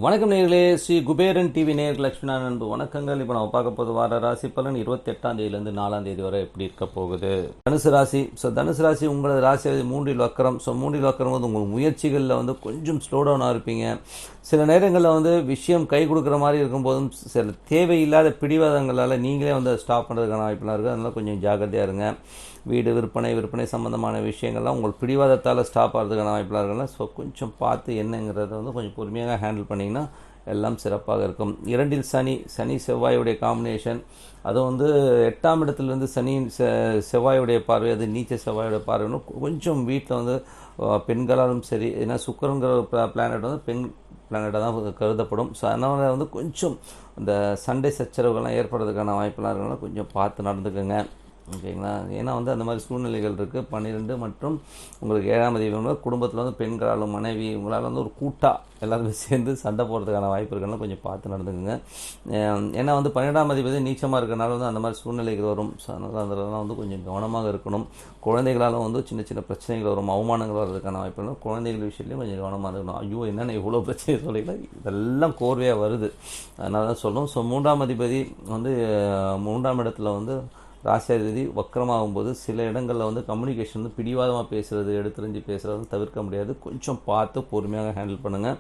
வணக்கம் நேயர்களே, ஸ்ரீ குபேரன் டிவி நேயர்கள் லட்சுமி அன்பு வணக்கங்கள். இப்போ நம்ம பார்க்க போது வார ராசி பலன் 28ஆம் தேதியிலேருந்து 4ஆம் தேதி வரை எப்படி இருக்க போகுது. தனுசு ராசி. தனுசு ராசி உங்களது ராசி 3ல் வக்கரம். 3ல் வக்கரம் வந்து உங்கள் முயற்சிகளில் வந்து கொஞ்சம் ஸ்லோ டவுனாக இருப்பீங்க. சில நேரங்களில் வந்து விஷயம் கை கொடுக்குற மாதிரி இருக்கும்போதும் சில தேவையில்லாத பிடிவாதங்களால் நீங்களே வந்து ஸ்டாப் பண்ணுறதுக்கான வாய்ப்புலாம் இருக்குது. அதனால் கொஞ்சம் ஜாக்கிரதையாக இருங்க. வீடு விற்பனை சம்மந்தமான விஷயங்கள்லாம் உங்கள் பிடிவாதத்தால் ஸ்டாப் ஆகிறதுக்கான வாய்ப்புலாம் இருக்குல்ல. ஸோ கொஞ்சம் பார்த்து என்னங்கிறத வந்து கொஞ்சம் பொறுமையாக ஹேண்டில் பண்ணிங்கன்னா எல்லாம் சிறப்பாக இருக்கும். 2ல் சனி செவ்வாயுடைய காம்பினேஷன். அதுவும் வந்து 8ஆம் இடத்துலேருந்து செவ்வாயுடைய பார்வை, அது நீச்ச செவ்வாயோடைய பார்வைன்னு கொஞ்சம் வீட்டில் வந்து பெண்களாலும் சரி, ஏன்னா சுக்கிரங்கிற பிளானட் வந்து பெண் பிளானட்டாக தான் கருதப்படும். ஸோ அதனால் வந்து கொஞ்சம் இந்த சண்டை சச்சரவுகள்லாம் ஏற்படுறதுக்கான வாய்ப்புலாம் இருக்கனால கொஞ்சம் பார்த்து நடந்துக்கோங்க. ஓகேங்களா? ஏன்னா வந்து அந்த மாதிரி சூழ்நிலைகள் இருக்குது. 12 மற்றும் உங்களுக்கு 7ஆம் அதிபதி குடும்பத்தில் வந்து பெண்களாலும் மனைவி உங்களால் வந்து ஒரு கூட்டாக எல்லாருமே சேர்ந்து சண்டை போடுறதுக்கான வாய்ப்பு இருக்குன்னா கொஞ்சம் பார்த்து நடந்துக்குங்க. ஏன்னா வந்து 12ஆம் அதிபதி நீச்சமாக இருக்கிறனால வந்து அந்த மாதிரி சூழ்நிலைகள் வரும். ஸோ அதனால் அதெல்லாம் வந்து கொஞ்சம் கவனமாக இருக்கணும். குழந்தைகளாலும் வந்து சின்ன சின்ன பிரச்சனைகள் வரும், அவமானங்கள் வர்றதுக்கான வாய்ப்பு இல்லை. குழந்தைகள் விஷயத்துலையும் கொஞ்சம் கவனமாக இருக்கணும். ஐயோ என்னென்ன இவ்வளோ பிரச்சனை சொல்லிக்கல, இதெல்லாம் கோர்வையாக வருது, அதனால தான் சொல்லும். ஸோ 3ஆம் அதிபதி வந்து 3ஆம் இடத்துல வந்து ராசியாதிபதி வக்கரமாகும்போது சில இடங்களில் வந்து கம்யூனிகேஷன் வந்து பிடிவாதமாக பேசுகிறது, எடுத்துரிஞ்சு பேசுகிறது தவிர்க்க முடியாது. கொஞ்சம் பார்த்து பொறுமையாக ஹேண்டில் பண்ணுங்கள்.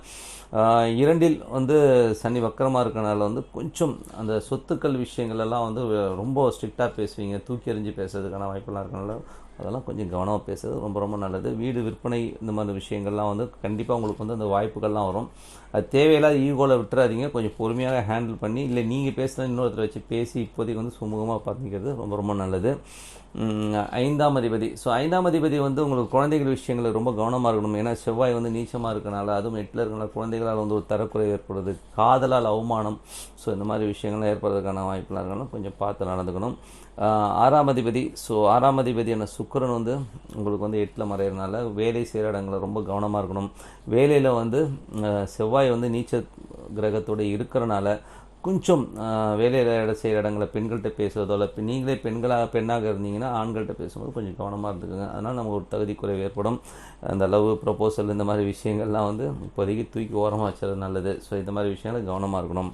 2ல் வந்து சனி வக்கரமாக இருக்கனால வந்து கொஞ்சம் அந்த சொத்துக்கள் விஷயங்கள் எல்லாம் வந்து ரொம்ப ஸ்ட்ரிக்டாக பேசுவீங்க, தூக்கி எறிஞ்சு பேசுறதுக்கான வாய்ப்பெல்லாம் இருக்கனால அதெல்லாம் கொஞ்சம் கவனமாக பேசுறது ரொம்ப நல்லது. வீடு விற்பனை இந்த மாதிரி விஷயங்கள்லாம் வந்து கண்டிப்பாக உங்களுக்கு வந்து அந்த வாய்ப்புகள்லாம் வரும். அது தேவையில்லாத ஈகோவில் விட்டுறாதீங்க. கொஞ்சம் பொறுமையாக ஹேண்டில் பண்ணி, இல்லை நீங்கள் பேசுகிற இன்னொருத்தரை வச்சு பேசி இப்போதைக்கு வந்து சுமூகமாக பார்த்துக்கிறது ரொம்ப நல்லது. 5ஆம் அதிபதி. ஸோ 5ஆம் அதிபதி வந்து உங்களுக்கு குழந்தைகள் விஷயங்கள் ரொம்ப கவனமாக இருக்கணும். ஏன்னா செவ்வாய் வந்து நீச்சமாக இருக்கனால, அதுவும் 8ல் இருக்கனால குழந்தைகளால் வந்து ஒரு தரக்குறை ஏற்படுறது, காதலால் அவமானம், ஸோ இந்த மாதிரி விஷயங்கள்லாம் ஏற்படுறதுக்கான வாய்ப்புலாம் இருக்கணும். கொஞ்சம் பார்த்து நடந்துக்கணும். 6ஆம் அதிபதி. ஸோ 6ஆம் அதிபதியான சுக்கிரன் வந்து உங்களுக்கு வந்து 8ல் மறையிறதுனால வேலை செய்கிற இடங்களில் ரொம்ப கவனமாக இருக்கணும். வேலையில் வந்து செவ்வாய் வந்து நீச்ச கிரகத்தோடு இருக்கிறனால கொஞ்சம் வேலையில் செய்கிற இடங்களில் பெண்கள்கிட்ட பேசுகிறதோ, இல்லை நீங்களே பெண்ணாக இருந்தீங்கன்னா ஆண்கள்கிட்ட பேசும்போது கொஞ்சம் கவனமாக இருந்துக்குங்க. அதனால் நமக்கு ஒரு தகுதி குறை ஏற்படும். அந்த லவ் ப்ரொபோசல் இந்த மாதிரி விஷயங்கள்லாம் வந்து இப்போதைக்கு தூக்கி ஓரமாக வச்சுறது நல்லது. ஸோ இந்த மாதிரி விஷயங்கள் கவனமாக இருக்கணும்.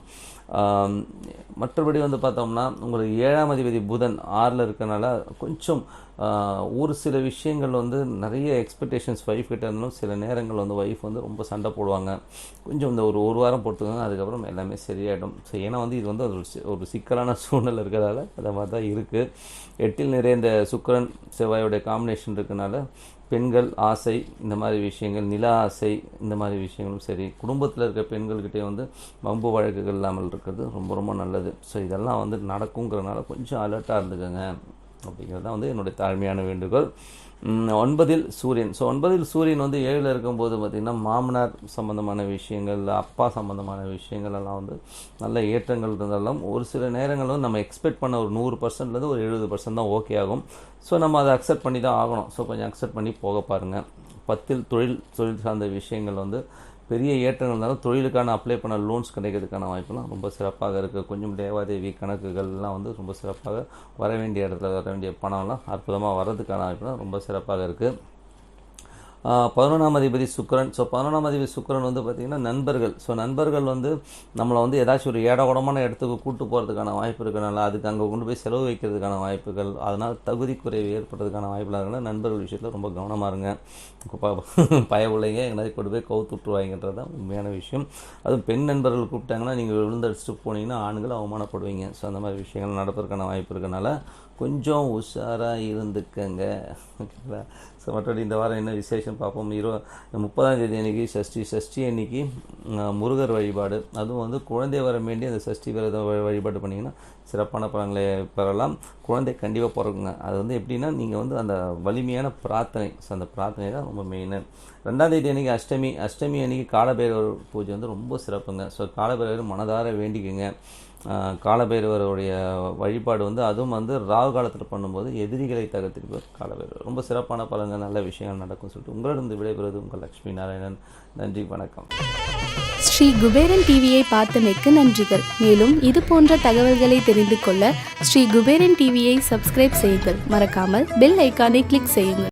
மற்றபடி வந்து பார்த்தோம்னா உங்களுக்கு 7ஆம் அதிபதி புதன் 6ல் இருக்கனால கொஞ்சம் ஒரு சில விஷயங்கள் வந்து நிறைய எக்ஸ்பெக்டேஷன்ஸ் ஒய்ஃப் கிட்ட இருந்தாலும் சில நேரங்கள் வந்து ஒய்ஃப் வந்து ரொம்ப சண்டை போடுவாங்க. கொஞ்சம் இந்த ஒரு வாரம் பொறுத்துக்கோங்க, அதுக்கப்புறம் எல்லாமே சரியாயிடும். ஸோ ஏன்னா வந்து இது வந்து ஒரு சிக்கலான சூழ்நிலை இருக்கிறதால அதை மாதிரி தான் இருக்குது. 8ல் நிறைய இந்த சுக்கிரன் செவ்வாயோடைய காம்பினேஷன் இருக்கனால பெண்கள் ஆசை, இந்த மாதிரி விஷயங்கள், நில ஆசை, இந்த மாதிரி விஷயங்களும் சரி, குடும்பத்தில் இருக்க பெண்கள்கிட்டே வந்து வம்பு வழக்குகள் இல்லாமல் இருக்கிறது ரொம்ப நல்லது. ஸோ இதெல்லாம் வந்து நடக்குங்கிறதுனால கொஞ்சம் அலர்ட்டாக இருந்துக்கோங்க அப்படிங்கிறது தான் வந்து என்னுடைய தாழ்மையான வேண்டுகோள். 9ல் சூரியன். ஸோ 9ல் சூரியன் வந்து 7ல் இருக்கும்போது பார்த்திங்கன்னா மாமனார் சம்மந்தமான விஷயங்கள், அப்பா சம்மந்தமான விஷயங்கள் எல்லாம் வந்து நல்ல ஏற்றங்கள் இருந்தாலும் ஒரு சில நேரங்கள் வந்து நம்ம எக்ஸ்பெக்ட் பண்ண ஒரு 100%லேருந்து ஒரு 70% தான் ஓகே ஆகும். ஸோ நம்ம அதை அக்செப்ட் பண்ணி தான் ஆகணும். ஸோ கொஞ்சம் அக்செப்ட் பண்ணி போக பாருங்கள். 10ல் தொழில் சார்ந்த விஷயங்கள் வந்து பெரிய ஏற்றங்கள் இருந்தாலும் தொழிலுக்கான அப்ளை பண்ண லோன்ஸ் கிடைக்கிறதுக்கான வாய்ப்புலாம் ரொம்ப சிறப்பாக இருக்குது. கொஞ்சம் தேவாதேவி கணக்குகள்லாம் வந்து ரொம்ப சிறப்பாக வர வேண்டிய இடத்துல வர வேண்டிய பணம்லாம் அற்புதமாக வர்றதுக்கான வாய்ப்புலாம் ரொம்ப சிறப்பாக இருக்குது. 11ஆம் அதிபதி சுக்கிரன். ஸோ 11ஆம் அதிபதி சுக்கிரன் வந்து பார்த்திங்கன்னா நண்பர்கள். ஸோ நண்பர்கள் வந்து நம்மளை வந்து ஏதாச்சும் ஒரு ஏடகுடமான இடத்துக்கு கூட்டு போகிறதுக்கான வாய்ப்பு இருக்கிறனால அதுக்கு அங்கே கொண்டு போய் செலவு வைக்கிறதுக்கான வாய்ப்புகள், அதனால் தகுதி குறைவு ஏற்படுறதுக்கான வாய்ப்புலாம் இருக்கனால நண்பர்கள் விஷயத்தில் ரொம்ப கவனமாக இருங்க. பயவுள்ளைங்க எங்கேயாவது கொண்டு போய் கவுத்துட்ருவாங்கன்றது தான் உண்மையான விஷயம். அதுவும் பெண் நண்பர்கள் கூப்பிட்டாங்கன்னா நீங்கள் விழுந்தடிச்சிட்டு போனீங்கன்னா ஆண்கள் அவமானப்படுவீங்க. ஸோ அந்த மாதிரி விஷயங்கள் நடப்பதற்கான வாய்ப்பு இருக்கனால கொஞ்சம் உஷாராக இருந்துக்கங்க. ஓகேங்களா? ஸோ மற்றபடி இந்த வாரம் என்ன விசேஷம் பார்ப்போம். 30ஆம் தேதி அன்றைக்கி சஷ்டி அன்றைக்கி முருகர் வழிபாடு, அதுவும் வந்து குழந்தை வர வேண்டி அந்த சஷ்டி விரத வழிபாடு பண்ணிங்கன்னா சிறப்பான பலன்களை பெறலாம். குழந்தை கண்டிப்பாக பிறக்குங்க. அது வந்து எப்படின்னா நீங்கள் வந்து அந்த வலிமையான பிரார்த்தனை, ஸோ அந்த பிரார்த்தனை தான் ரொம்ப மெயின். 2ஆம் தேதி அன்றைக்கி அஷ்டமி அன்றைக்கி காலபைரவர் பூஜை வந்து ரொம்ப சிறப்புங்க. ஸோ காலபைரவர் மனதார வேண்டிக்குங்க. காலபைரவருடைய வழிபாடு வந்து அதுவும் வந்து ராகு காலத்தில் பண்ணும்போது எதிரிகளை தகர்த்திருப்பார் காலபைரவர். ரொம்ப சிறப்பான பலன்கள், நல்ல விஷயங்கள் நடக்கும் சொல்லிட்டு உங்களிடம் விடைபெறுவது உங்கள் லட்சுமி நாராயணன். நன்றி, வணக்கம். ஸ்ரீ குபேரன் டிவியை பார்த்தமைக்கு நன்றிகள். மேலும் இது போன்ற தகவல்களை தெரிந்து கொள்ள ஸ்ரீ குபேரன் டிவியை சப்ஸ்கிரைப் செய்யுங்கள். மறக்காமல் பெல் ஐக்கானை கிளிக் செய்யுங்கள்.